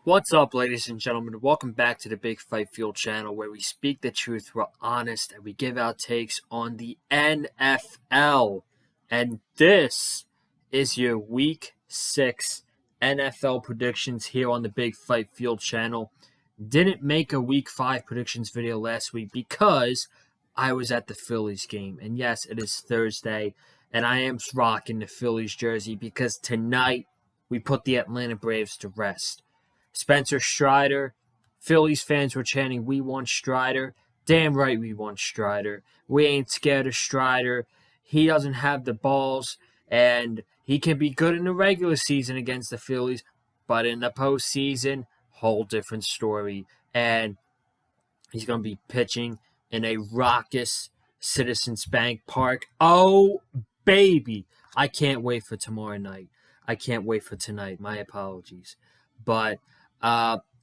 What's up, ladies and gentlemen? Welcome back to the Big Fight Fuel channel where we speak the truth, we're honest, and we give our takes on the NFL. And this is your Week 6 NFL predictions here on the Big Fight Fuel channel. Didn't make a Week 5 predictions video last week because I was at the Phillies game. And yes, it is Thursday, and I am rocking the Phillies jersey because tonight we put the Atlanta Braves to rest. Spencer Strider. Phillies fans were chanting, "We want Strider." Damn right we want Strider. We ain't scared of Strider. He doesn't have the balls, and he can be good in the regular season against the Phillies, but in the postseason, whole different story. And he's going to be pitching in a raucous Citizens Bank Park. Oh, baby. I can't wait for tomorrow night. I can't wait for tonight. My apologies. But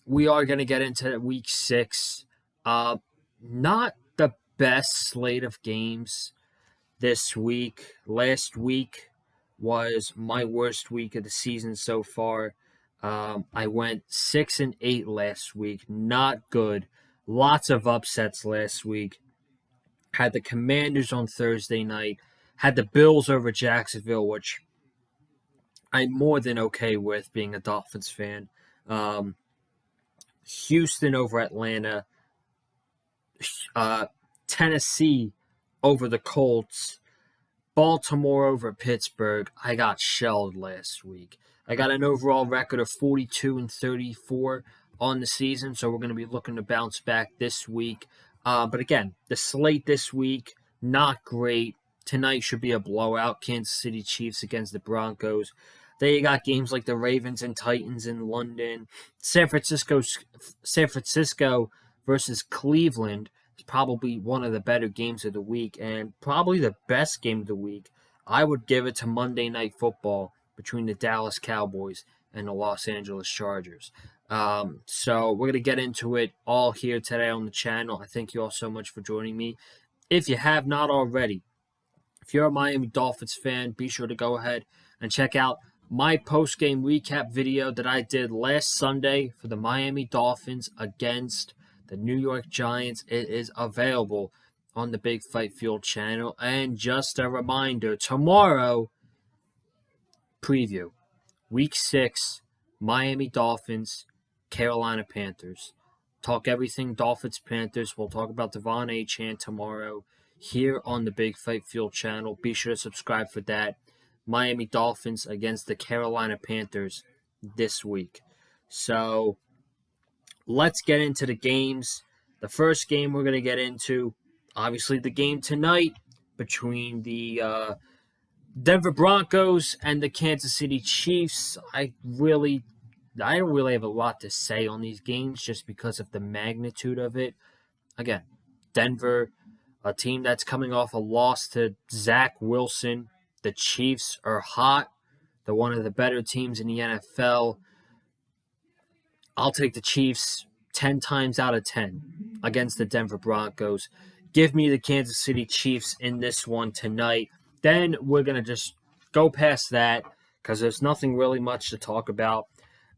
we are going to get into Week 6. Not the best slate of games this week. Last week was my worst week of the season so far. I went 6-8 last week. Not good. Lots of upsets last week. Had the Commanders on Thursday night. Had the Bills over Jacksonville, which I'm more than okay with being a Dolphins fan. Houston over Atlanta. Tennessee over the Colts. Baltimore over Pittsburgh. I got shelled last week. I got an overall record of 42-34 on the season, so we're going to be looking to bounce back this week. But again, the slate this week, not great. Tonight should be a blowout. Kansas City Chiefs against the Broncos. Then you got games like the Ravens and Titans in London. San Francisco versus Cleveland is probably one of the better games of the week and probably the best game of the week. I would give it to Monday Night Football between the Dallas Cowboys and the Los Angeles Chargers. So we're going to get into it all here today on the channel. I thank you all so much for joining me. If you have not already, if you're a Miami Dolphins fan, be sure to go ahead and check out my post-game recap video that I did last Sunday for the Miami Dolphins against the New York Giants. It is available on the Big Fight Fuel channel. And just a reminder, tomorrow, preview, Week 6, Miami Dolphins, Carolina Panthers. Talk everything Dolphins-Panthers. We'll talk about Devon Achane tomorrow here on the Big Fight Fuel channel. Be sure to subscribe for that. Miami Dolphins against the Carolina Panthers this week. So let's get into the games. The first game we're going to get into, obviously the game tonight between the Denver Broncos and the Kansas City Chiefs. I don't really have a lot to say on these games just because of the magnitude of it. Again, Denver, a team that's coming off a loss to Zach Wilson. The Chiefs are hot. They're one of the better teams in the NFL. I'll take the Chiefs 10 times out of 10 against the Denver Broncos. Give me the Kansas City Chiefs in this one tonight. Then we're going to just go past that because there's nothing really much to talk about.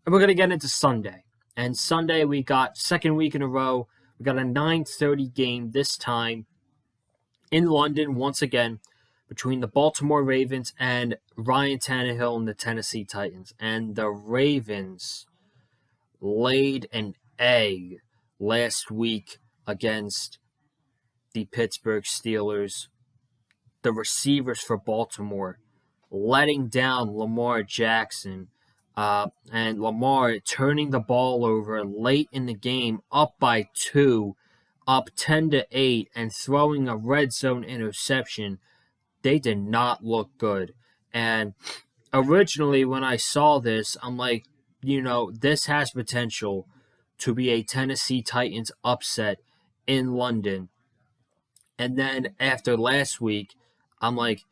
And we're going to get into Sunday. And Sunday we got second week in a row. We got a 9:30 game this time in London once again between the Baltimore Ravens and Ryan Tannehill and the Tennessee Titans. And the Ravens laid an egg last week against the Pittsburgh Steelers. The receivers for Baltimore letting down Lamar Jackson and Lamar turning the ball over late in the game, up by 2, up 10-8, and throwing a red zone interception. They did not look good. And originally when I saw this, I'm like, this has potential to be a Tennessee Titans upset in London. And then after last week, I'm like,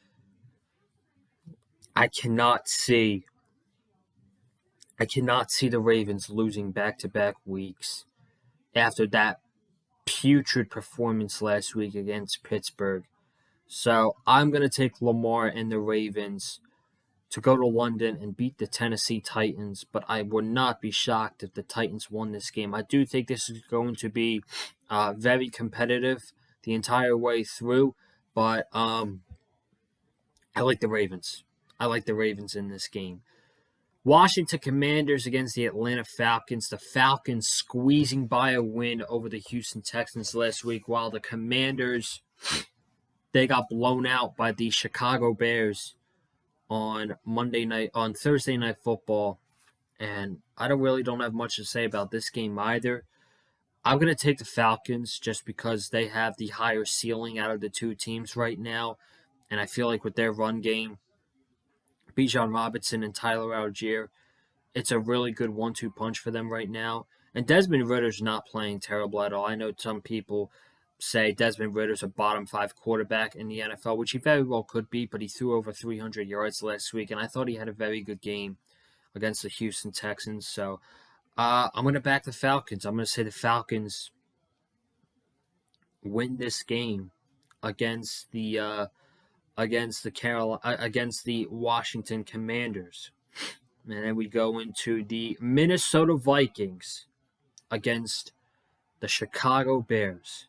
I cannot see the Ravens losing back-to-back weeks after that putrid performance last week against Pittsburgh. So I'm going to take Lamar and the Ravens to go to London and beat the Tennessee Titans, but I would not be shocked if the Titans won this game. I do think this is going to be very competitive the entire way through, but I like the Ravens. I like the Ravens in this game. Washington Commanders against the Atlanta Falcons. The Falcons squeezing by a win over the Houston Texans last week, while the Commanders, they got blown out by the Chicago Bears on Thursday Night Football. And I don't have much to say about this game either. I'm going to take the Falcons just because they have the higher ceiling out of the two teams right now. And I feel like with their run game, Bijan Robinson and Tyler Algier, it's a really good 1-2 punch for them right now. And Desmond Ritter's not playing terrible at all. I know some people say Desmond Ritter's a bottom 5 quarterback in the NFL, which he very well could be, but he threw over 300 yards last week, and I thought he had a very good game against the Houston Texans. So I'm going to back the Falcons. I'm going to say the Falcons win this game against the Washington Commanders. And then we go into the Minnesota Vikings against the Chicago Bears.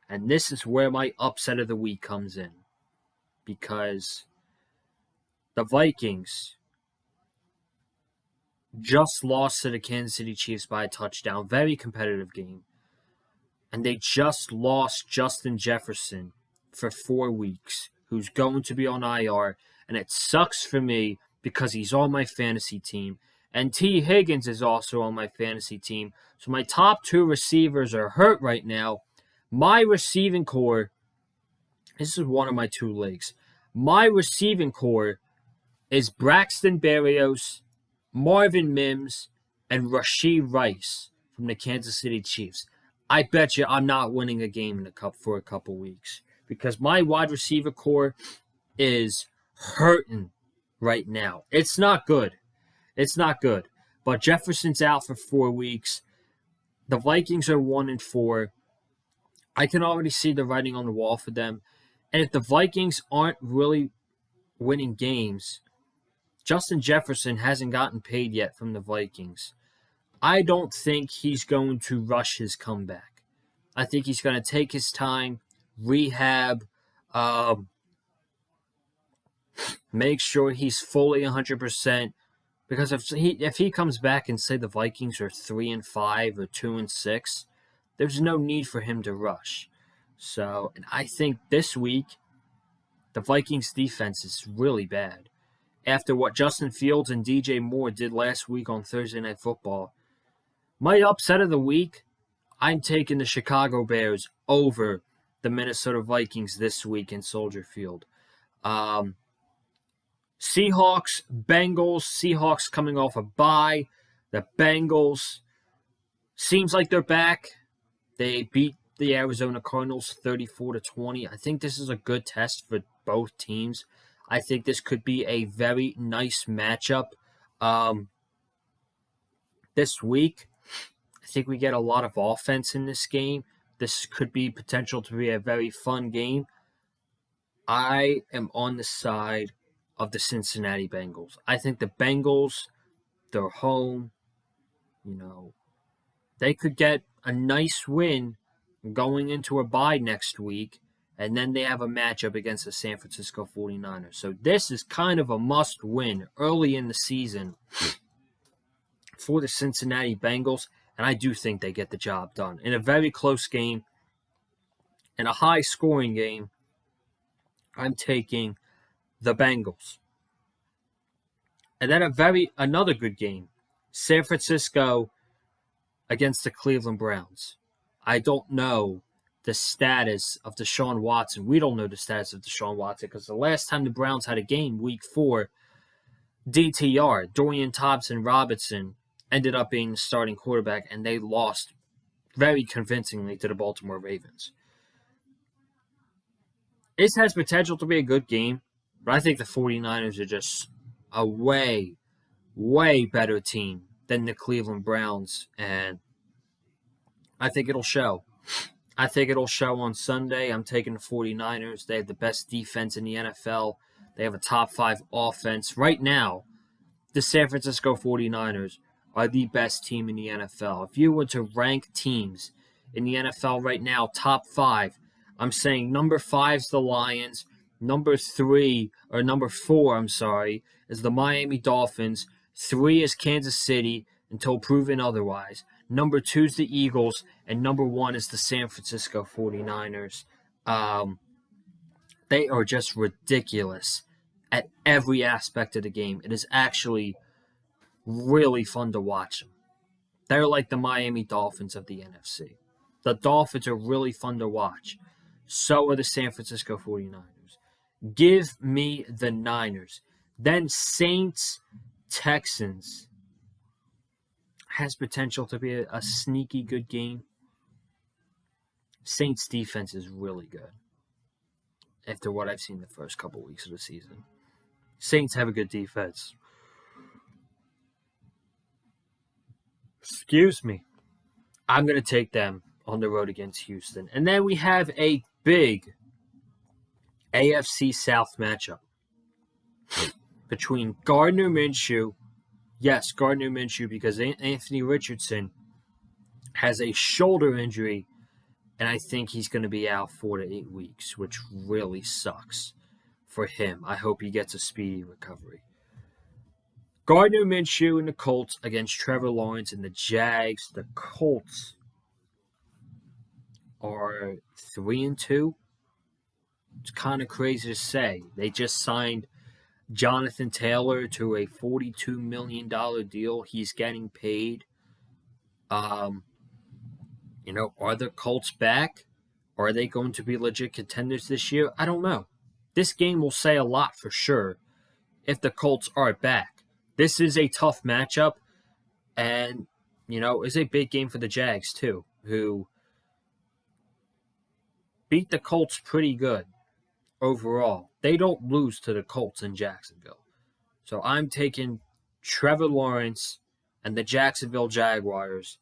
And this is where my upset of the week comes in. Because the Vikings just lost to the Kansas City Chiefs by a touchdown. Very competitive game. And they just lost Justin Jefferson for 4 weeks, who's going to be on IR. And it sucks for me because he's on my fantasy team. And T. Higgins is also on my fantasy team. So my top 2 receivers are hurt right now. My receiving core, this is one of my 2 leagues. My receiving core is Braxton Berrios, Marvin Mims, and Rashee Rice from the Kansas City Chiefs. I bet you I'm not winning a game in for a couple weeks because my wide receiver core is hurting right now. It's not good. It's not good. But Jefferson's out for 4 weeks. The Vikings are 1-4. I can already see the writing on the wall for them. And if the Vikings aren't really winning games, Justin Jefferson hasn't gotten paid yet from the Vikings. I don't think he's going to rush his comeback. I think he's going to take his time, rehab, make sure he's fully 100%. Because if he comes back and say the Vikings are 3-5 or 2-6, there's no need for him to rush. So, and I think this week the Vikings defense is really bad. After what Justin Fields and DJ Moore did last week on Thursday Night Football, my upset of the week, I'm taking the Chicago Bears over the Minnesota Vikings this week in Soldier Field. Seahawks, Bengals. Seahawks coming off a bye. The Bengals seems like they're back. They beat the Arizona Cardinals 34-20. I think this is a good test for both teams. I think this could be a very nice matchup this week. I think we get a lot of offense in this game. This could be potential to be a very fun game. I am on the side of the Cincinnati Bengals. I think the Bengals, they're home. They could get a nice win going into a bye next week, and then they have a matchup against the San Francisco 49ers. So this is kind of a must-win early in the season for the Cincinnati Bengals, and I do think they get the job done. In a very close game, in a high-scoring game, I'm taking the Bengals. And then another good game, San Francisco against the Cleveland Browns. I don't know the status of Deshaun Watson. We don't know the status of Deshaun Watson because the last time the Browns had a game, week 4, DTR, Dorian Thompson-Robinson, ended up being the starting quarterback, and they lost very convincingly to the Baltimore Ravens. This has potential to be a good game, but I think the 49ers are just a way, way better team than the Cleveland Browns, and I think it'll show. I think it'll show on Sunday. I'm taking the 49ers. They have the best defense in the NFL. They have a top 5 offense. Right now, the San Francisco 49ers are the best team in the NFL. If you were to rank teams in the NFL right now, top 5, I'm saying number 5 is the Lions, number 4, is the Miami Dolphins, 3 is Kansas City until proven otherwise. Number 2 is the Eagles, and number 1 is the San Francisco 49ers. They are just ridiculous at every aspect of the game. It is actually really fun to watch them. They're like the Miami Dolphins of the NFC. The Dolphins are really fun to watch. So are the San Francisco 49ers. Give me the Niners. Then Saints, Texans has potential to be a sneaky good game. Saints defense is really good after what I've seen the first couple weeks of the season. Saints have a good defense. Excuse me. I'm going to take them on the road against Houston. And then we have a big AFC South matchup between Gardner Minshew. Yes, Gardner Minshew, because Anthony Richardson has a shoulder injury, and I think he's going to be out 4 to 8 weeks, which really sucks for him. I hope he gets a speedy recovery. Gardner Minshew and the Colts against Trevor Lawrence and the Jags. The Colts are 3-2. It's kind of crazy to say. They just signed Jonathan Taylor to a $42 million deal. He's getting paid. Are the Colts back? Are they going to be legit contenders this year? I don't know. This game will say a lot for sure if the Colts are back. This is a tough matchup, and, it's a big game for the Jags, too, who beat the Colts pretty good overall. They don't lose to the Colts in Jacksonville. So I'm taking Trevor Lawrence and the Jacksonville Jaguars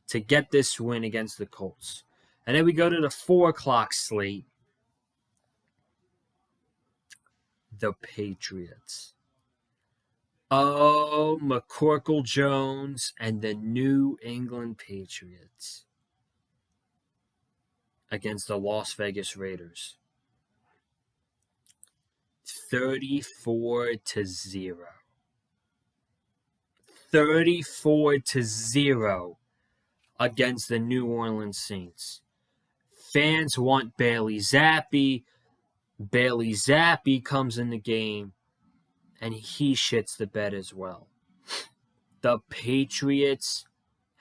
to get this win against the Colts. And then we go to the 4 o'clock slate. The Patriots. Oh, McCorkle Jones and the New England Patriots against the Las Vegas Raiders. 34-0. 34-0 against the New Orleans Saints. Fans want Bailey Zappi. Bailey Zappi comes in the game, and he shits the bed as well. The Patriots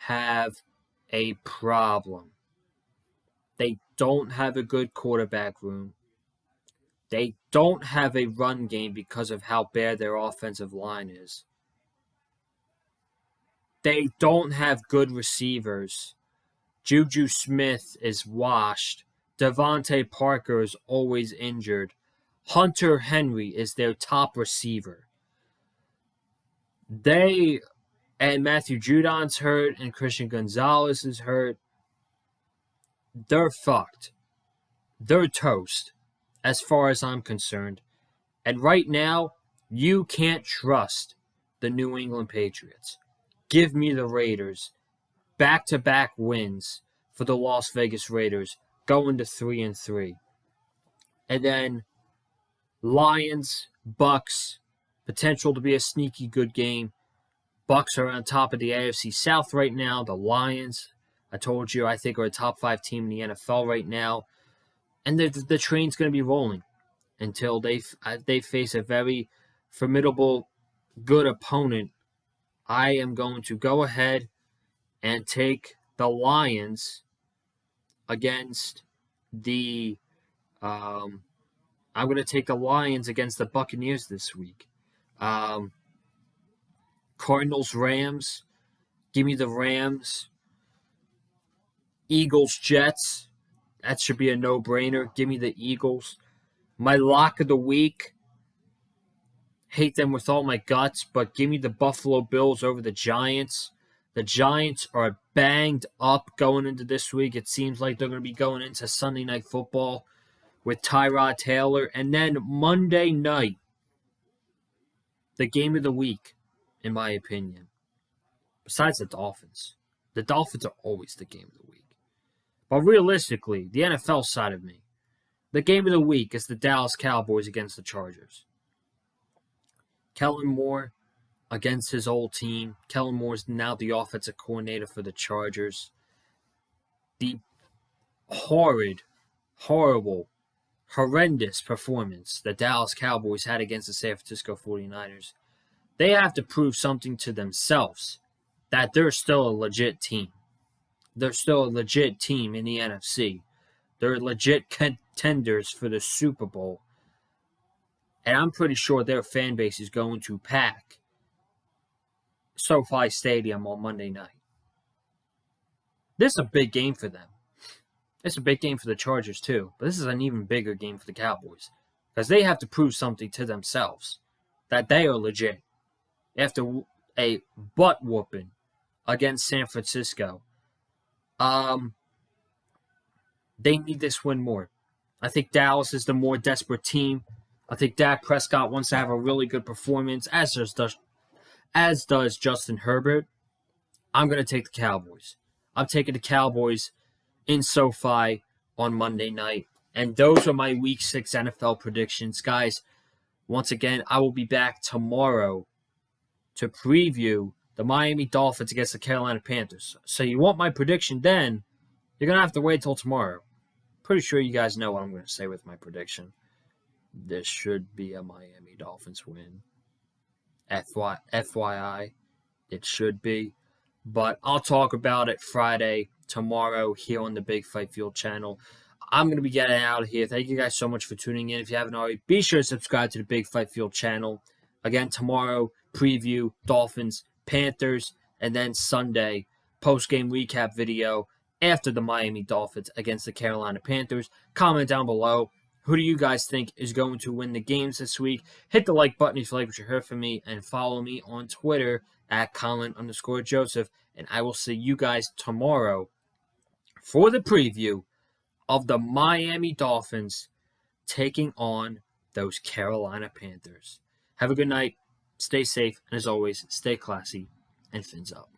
have a problem. They don't have a good quarterback room. They don't have a run game because of how bad their offensive line is. They don't have good receivers. Juju Smith is washed. Devontae Parker is always injured. Hunter Henry is their top receiver. And Matthew Judon's hurt, and Christian Gonzalez is hurt. They're fucked. They're toast, as far as I'm concerned. And right now, you can't trust the New England Patriots. Give me the Raiders. Back-to-back wins for the Las Vegas Raiders, going to 3-3. And then Lions, Bucks, potential to be a sneaky good game. Bucks are on top of the AFC South right now. The Lions, I told you, I think are a top 5 team in the NFL right now. And the train's going to be rolling until they face a very formidable, good opponent. I am going to go ahead and take the Lions against the I'm going to take the Lions against the Buccaneers this week. Cardinals, Rams. Give me the Rams. Eagles, Jets. That should be a no-brainer. Give me the Eagles. My lock of the week. Hate them with all my guts, but give me the Buffalo Bills over the Giants. The Giants are banged up going into this week. It seems like they're going to be going into Sunday Night Football with Tyrod Taylor. And then Monday night, the game of the week, in my opinion, besides the Dolphins are always the game of the week. But realistically, the NFL side of me, the game of the week is the Dallas Cowboys against the Chargers. Kellen Moore against his old team. Kellen Moore is now the offensive coordinator for the Chargers. The horrible, horrendous performance the Dallas Cowboys had against the San Francisco 49ers. They have to prove something to themselves that they're still a legit team. They're still a legit team in the NFC. They're legit contenders for the Super Bowl. And I'm pretty sure their fan base is going to pack SoFi Stadium on Monday night. This is a big game for them. It's a big game for the Chargers too, but this is an even bigger game for the Cowboys because they have to prove something to themselves that they are legit. After a butt whooping against San Francisco, they need this win more. I think Dallas is the more desperate team. I think Dak Prescott wants to have a really good performance, as does Justin Herbert. I'm going to take the Cowboys. I'm taking the Cowboys in SoFi on Monday night. And those are my Week 6 NFL predictions. Guys, once again, I will be back tomorrow to preview the Miami Dolphins against the Carolina Panthers. So you want my prediction then, you're going to have to wait till tomorrow. Pretty sure you guys know what I'm going to say with my prediction. This should be a Miami Dolphins win. FYI, it should be. But I'll talk about it Friday, tomorrow, here on the Big Fight Field channel. I'm going to be getting out of here. Thank you guys so much for tuning in. If you haven't already, be sure to subscribe to the Big Fight Field channel. Again, tomorrow, preview, Dolphins, Panthers, and then Sunday, post-game recap video after the Miami Dolphins against the Carolina Panthers. Comment down below. Who do you guys think is going to win the games this week? Hit the like button if you like what you heard from me, and follow me on Twitter at Colin_Joseph. And I will see you guys tomorrow for the preview of the Miami Dolphins taking on those Carolina Panthers. Have a good night. Stay safe. And as always, stay classy and fins up.